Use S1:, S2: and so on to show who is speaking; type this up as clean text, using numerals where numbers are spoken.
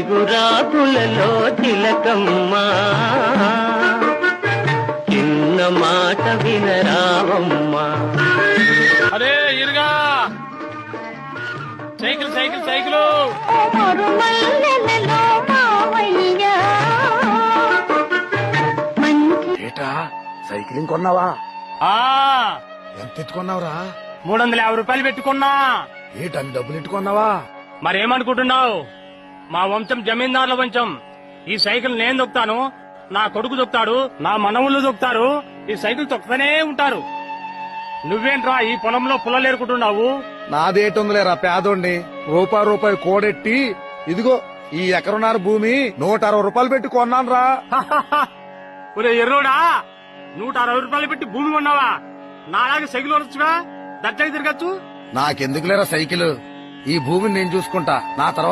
S1: చిగురాకులలో తిలకమ్మా చిన్న మాట వినరావమ్మా.
S2: అరే ఇరుగా సైకిల్ సైకిల్ సైకిల్
S3: ఏటా సైకిలింగ్ కొన్నావా? ఎంత ఎత్తుకున్నావురా?
S2: 350 రూపాయలు పెట్టుకున్నా.
S3: ఏటన్ని డబ్బులు ఎట్టుకున్నావా?
S2: మరేమనుకుంటున్నావు? మా వంశం జమీందారుల వంశం. ఈ సైకిల్ నేను దొక్కుతాను, నా కొడుకు దొక్కుతాడు, నా మనవుళ్ళు దొక్కుతారు. ఈ సైకిల్ తొక్కుతూనే ఉంటారు. నువ్వేంట్రా ఈ పొలంలో పుల్లలేరుకుంటున్నావు?
S3: నాదేటుందిలేరా పేదోండి. రూపాయి కోడెట్టి ఇదిగో ఈ ఎకరున్నర భూమి 160 రూపాయలు పెట్టి కొన్నాను రా.
S2: ఒరే ఎర్రోడా, 160 రూపాయలు పెట్టి భూమి కొన్నావా? నాలాగే సైకిల్ కొనొచ్చుగా, దర్జాకి తిరగచ్చు.
S3: నాకెందుకులేరా సైకిల్? ఈ భూమిని నేను చూసుకుంటా. నా తర్వాత